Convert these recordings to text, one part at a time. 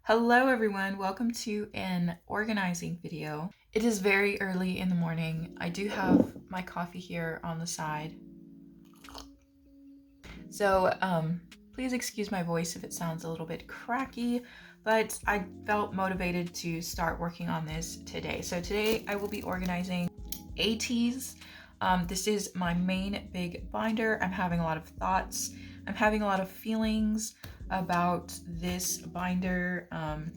Hello everyone, welcome to an organizing video. It is very early in the morning. I do have my coffee here on the side. So please excuse my voice if it sounds a little bit cracky, but I felt motivated to start working on this today. So today I will be organizing Ateez. This is my main big binder. I'm having a lot of thoughts. I'm having a lot of feelings about this binder, and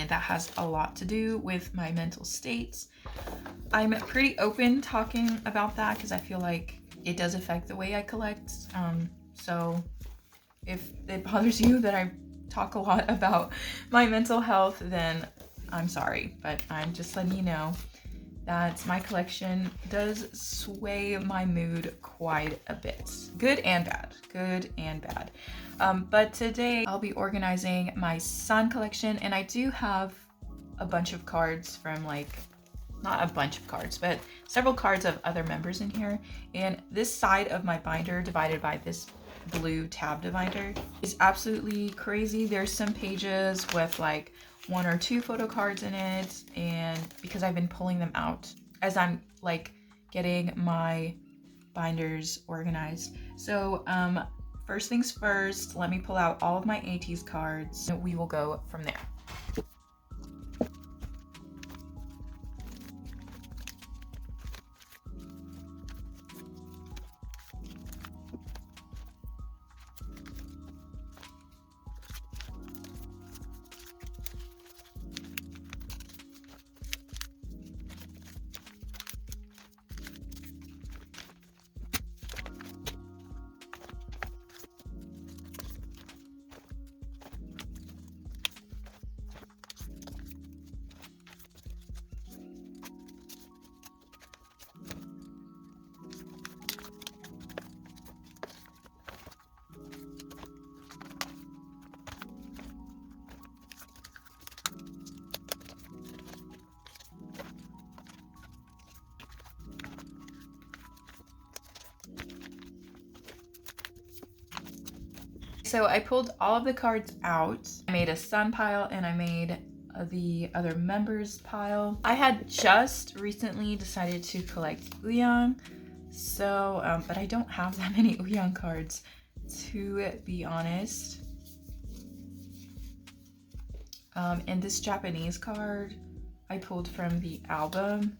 that has a lot to do with my mental states. I'm pretty open talking about that because I feel like it does affect the way I collect. So if it bothers you that I talk a lot about my mental health, then I'm sorry, but I'm just letting you know that my collection does sway my mood quite a bit. Good and bad, good and bad. But today I'll be organizing my Sun collection, and I do have a bunch of cards from not a bunch of cards, but several cards of other members in here. And this side of my binder, divided by this blue tab divider, is absolutely crazy. There's some pages with like 1 or 2 photo cards in it, and because I've been pulling them out as I'm like getting my binders organized. So first things first, let me pull out all of my Ateez cards and we will go from there. So I pulled all of the cards out. I made a Sun pile and I made the other members pile. I had just recently decided to collect Uyang, so but I don't have that many Uyang cards, to be honest. And this Japanese card I pulled from the album.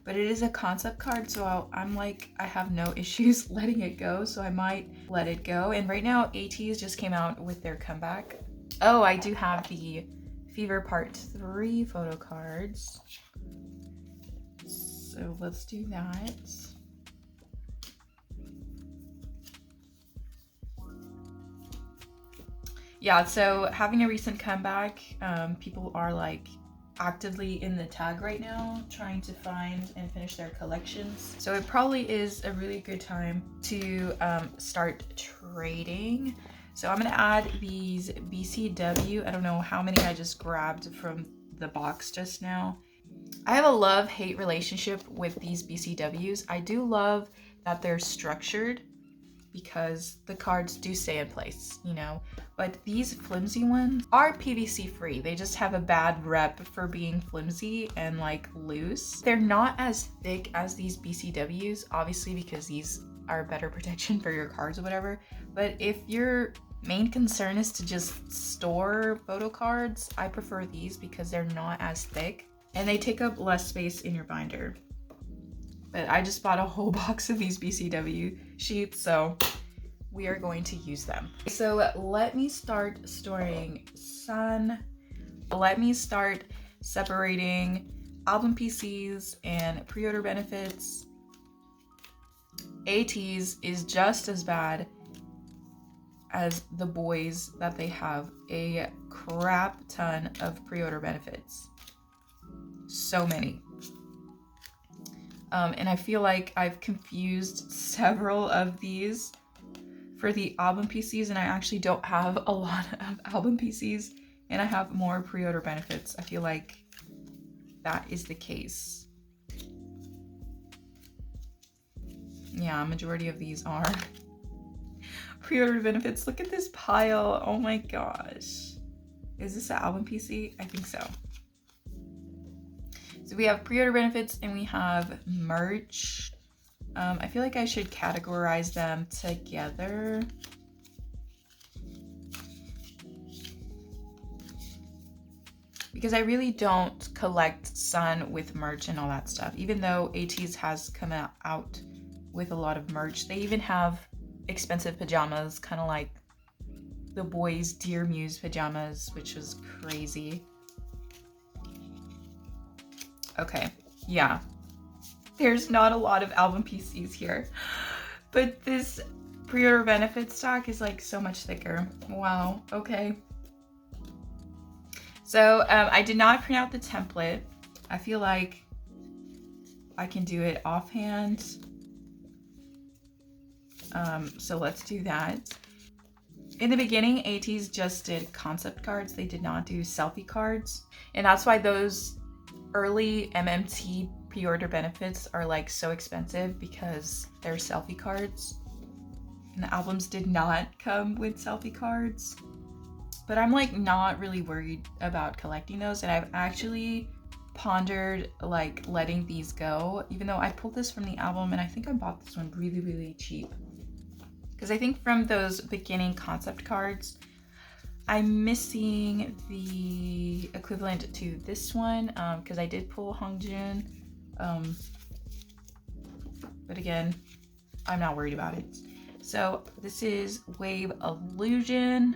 But it is a concept card, so I'm like, I have no issues letting it go, so I might let it go. And right now, Ateez just came out with their comeback. Oh, I do have the Fever Part 3 photo cards. So let's do that. Yeah, so having a recent comeback, people are like actively in the tag right now trying to find and finish their collections, so it probably is a really good time to start trading. So I'm gonna add these BCW. I don't know how many I just grabbed from the box just now. I have a love-hate relationship with these BCWs. I do love that they're structured because the cards do stay in place, you know, but these flimsy ones are PVC free. They just have a bad rep for being flimsy and like loose. They're not as thick as these BCWs, obviously, because these are better protection for your cards or whatever. But if your main concern is to just store photo cards, I prefer these because they're not as thick and they take up less space in your binder. But I just bought a whole box of these BCW sheets, so we are going to use them. So let me start storing Sun. Let me start separating album PCs and pre-order benefits. Ateez is just as bad as the boys, that they have a crap ton of pre-order benefits. So many. And I feel like I've confused several of these for the album PCs, and I actually don't have a lot of album PCs, and I have more pre-order benefits. I feel like that is the case. Yeah, majority of these are pre-order benefits. Look at this pile. Oh my gosh. Is this an album PC? I think so. So we have pre-order benefits and we have merch. I feel like I should categorize them together. Because I really don't collect Sun with merch and all that stuff. Even though Ateez has come out with a lot of merch. They even have expensive pajamas, kind of like the boys' Dear Muse pajamas, which was crazy. Okay, yeah. There's not a lot of album PCs here, but this pre-order benefit stock is like so much thicker. Wow, okay. So I did not print out the template. I feel like I can do it offhand. So let's do that. In the beginning, Ateez just did concept cards. They did not do selfie cards. And that's why those early MMT pre-order benefits are like so expensive, because they're selfie cards. And the albums did not come with selfie cards. But I'm like not really worried about collecting those. And I've actually pondered like letting these go, even though I pulled this from the album and I think I bought this one really, really cheap. Because I think from those beginning concept cards, I'm missing the equivalent to this one, because I did pull Hongjun. But again, I'm not worried about it. So this is Wave Illusion.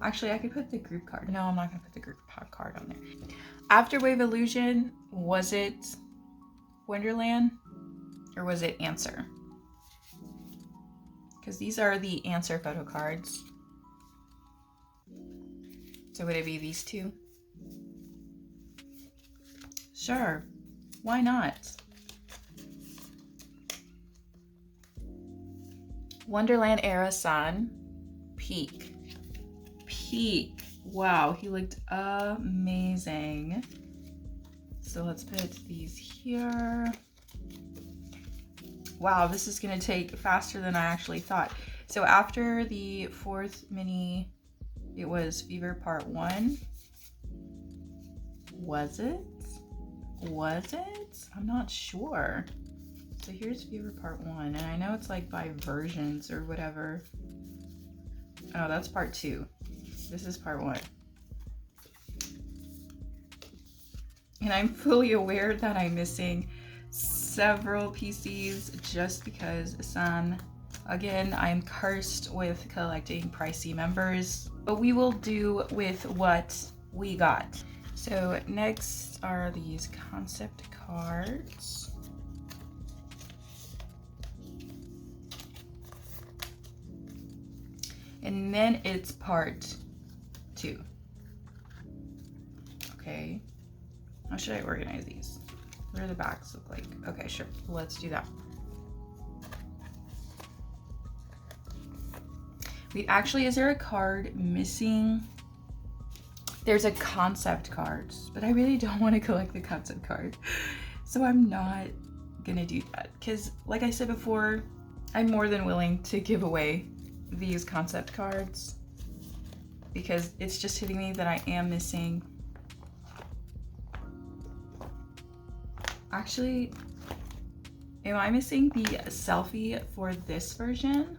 Actually, I could put the group card. No, I'm not gonna put the group card on there. After Wave Illusion, was it Wonderland or was it Answer? Because these are the Answer photo cards. So would it be these two? Sure, why not? Wonderland era Sun, peak. Peak. Wow, he looked amazing. So let's put these here. Wow, this is gonna take faster than I actually thought. So after the fourth mini, it was Fever Part 1. Was it? Was it? I'm not sure. So here's Fever Part 1, and I know it's like by versions or whatever. Oh, that's Part 2. This is Part 1. And I'm fully aware that I'm missing several PCs just because Sun, again, I'm cursed with collecting pricey members, but we will do with what we got. So next are these concept cards. And then it's Part 2. Okay. How should I organize these? What do the backs look like? Okay, sure. Let's do that. Wait, actually, is there a card missing? There's a concept card, but I really don't want to collect the concept card. So I'm not gonna do that. Because like I said before, I'm more than willing to give away these concept cards, because it's just hitting me that I am missing. Actually, am I missing the selfie for this version?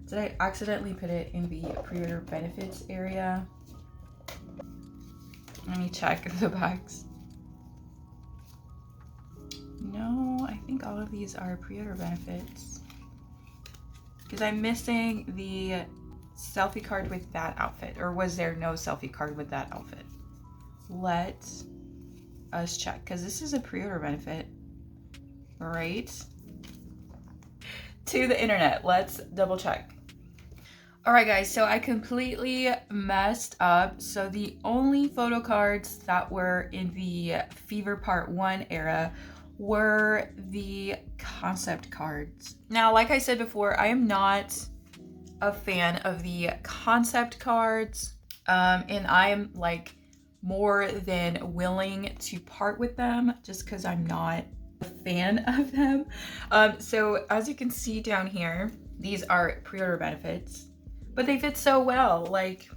Did I accidentally put it in the pre-order benefits area? Let me check the backs. No, I think all of these are pre-order benefits. Because I'm missing the selfie card with that outfit. Or was there no selfie card with that outfit? Let us check, because this is a pre-order benefit, right? To the internet, let's double check. All right, guys, so I completely messed up. So the only photo cards that were in the Fever Part 1 era were the concept cards. Now, like I said before, I am not a fan of the concept cards, and I am like more than willing to part with them just because I'm not fan of them. So as you can see down here, these are pre-order benefits, but they fit so well. Like,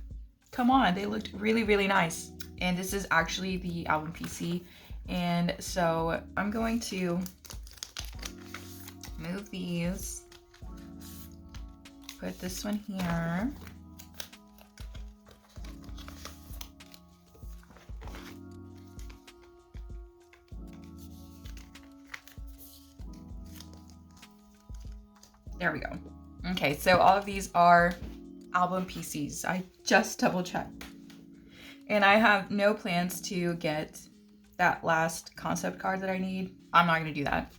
come on, they looked really, really nice. And this is actually the album PC. And so I'm going to move these, put this one here. There we go. Okay, so all of these are album PCs. I just double checked. And I have no plans to get that last concept card that I need. I'm not gonna do that.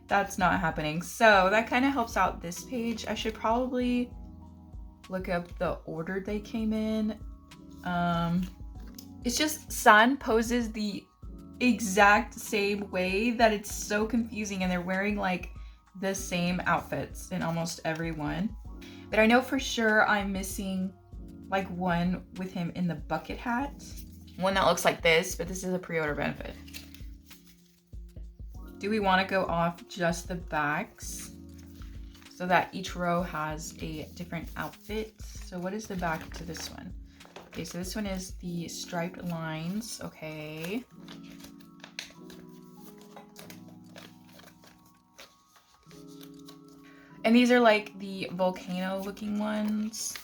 That's not happening. So that kind of helps out this page. I should probably look up the order they came in. It's just Sun poses the exact same way that it's so confusing, and they're wearing like the same outfits in almost every one. But I know for sure I'm missing like one with him in the bucket hat. One that looks like this, but this is a pre-order benefit. Do we want to go off just the backs so that each row has a different outfit? So what is the back to this one? Okay, so this one is the striped lines. Okay. And these are like the volcano looking ones.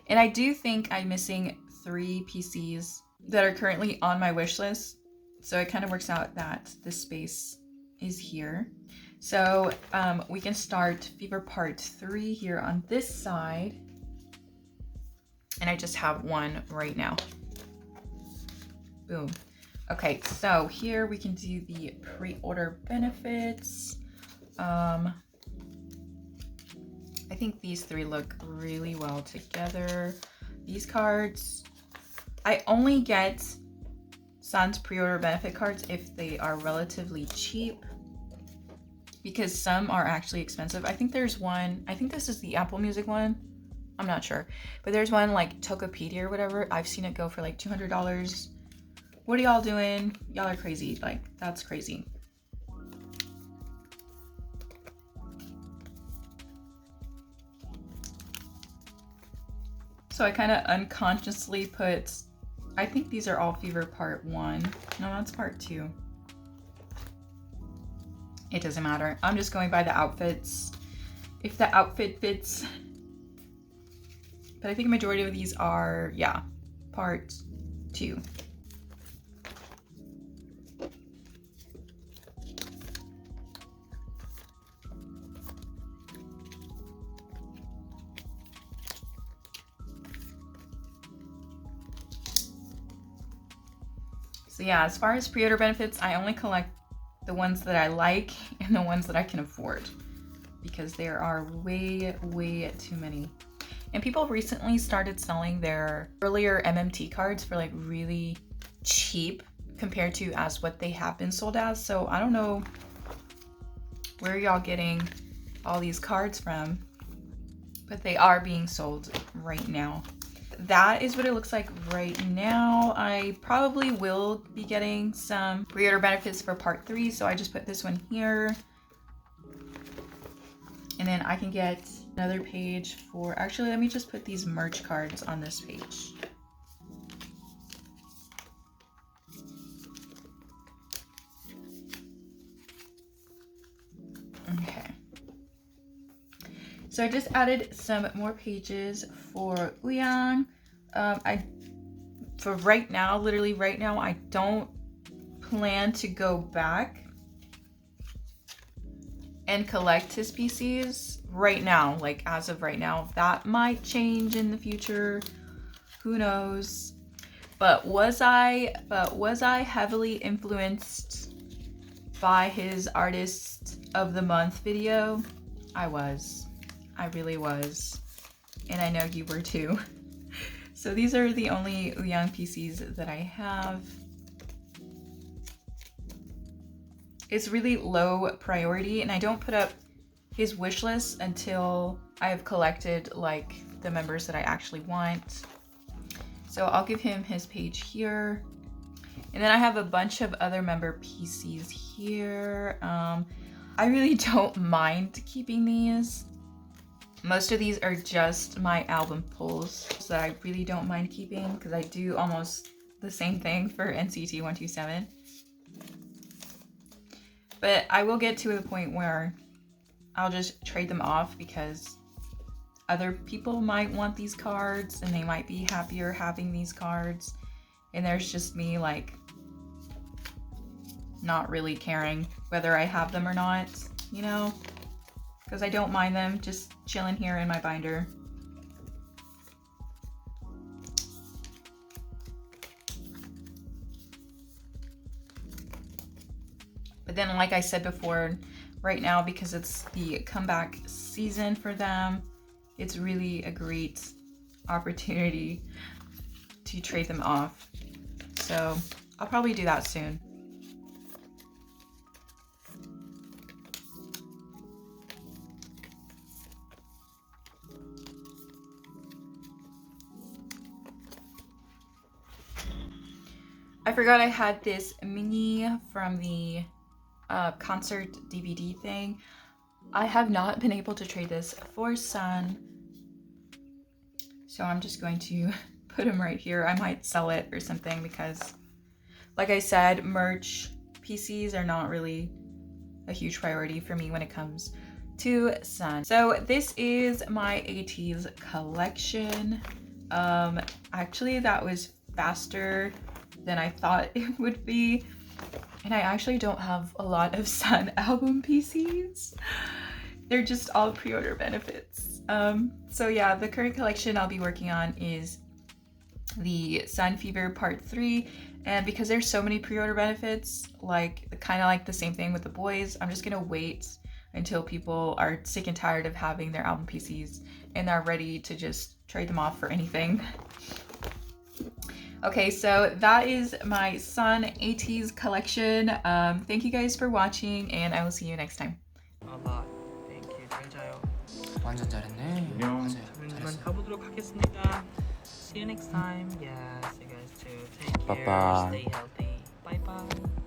And I do think I'm missing 3 PCs that are currently on my wish list. So it kind of works out that this space is here. So we can start Fever Part 3 here on this side. And I just have one right now. Boom. Okay, so here we can do the pre-order benefits. I think these 3 look really well together. These cards, I only get Sun's pre-order benefit cards if they are relatively cheap, because some are actually expensive. I think there's one, I think this is the Apple Music one. I'm not sure, but there's one like Tokopedia or whatever. I've seen it go for like $200. What are y'all doing? Y'all are crazy. Like, that's crazy. So I kind of unconsciously put, I think these are all Fever Part 1. No, that's Part 2. It doesn't matter. I'm just going by the outfits. If the outfit fits. But I think a majority of these are, yeah, Part 2. So yeah, as far as pre-order benefits, I only collect the ones that I like and the ones that I can afford, because there are way, way too many. And people recently started selling their earlier MMT cards for like really cheap compared to as what they have been sold as. So I don't know where y'all getting all these cards from, but they are being sold right now. That is what it looks like right now. I probably will be getting some pre-order benefits for Part 3, so I just put this one here. And then I can get another page for, actually, let me just put these merch cards on this page. Okay. So I just added some more pages for Uyang. For right now, literally right now, I don't plan to go back and collect his PCs right now. Like as of right now, that might change in the future. Who knows? But was I heavily influenced by his Artist of the Month video? I was. I really was. And I know you were too. So these are the only Uyang PCs that I have. It's really low priority, and I don't put up his wish list until I have collected like the members that I actually want. So I'll give him his page here. And then I have a bunch of other member PCs here. I really don't mind keeping these. Most of these are just my album pulls that I really don't mind keeping because I do almost the same thing for NCT 127. But I will get to the point where I'll just trade them off because other people might want these cards and they might be happier having these cards. And there's just me like not really caring whether I have them or not, you know, because I don't mind them just chilling here in my binder. But then, like I said before, right now, because it's the comeback season for them, it's really a great opportunity to trade them off. So I'll probably do that soon. I forgot I had this mini from the concert DVD thing. I have not been able to trade this for Sun, so I'm just going to put him right here. I might sell it or something because, like I said, merch PCs are not really a huge priority for me when it comes to Sun. So this is my Ateez collection. Actually that was faster than I thought it would be. And I actually don't have a lot of Sun album PCs. They're just all pre-order benefits. So yeah, the current collection I'll be working on is the Sun Fever Part 3. And because there's so many pre-order benefits, like kind of like the same thing with the boys, I'm just gonna wait until people are sick and tired of having their album PCs and are ready to just trade them off for anything. Okay, so that is my Sun Ateez collection. Thank you guys for watching, and I will see you next time. Thank you. 잘 자요. 완전 잘했네. 안녕. 맞아요. 저는 잘했어. 가보도록 하겠습니다. See you next time. Yes, you guys too. Take care. Bye-bye. Stay healthy. Bye bye.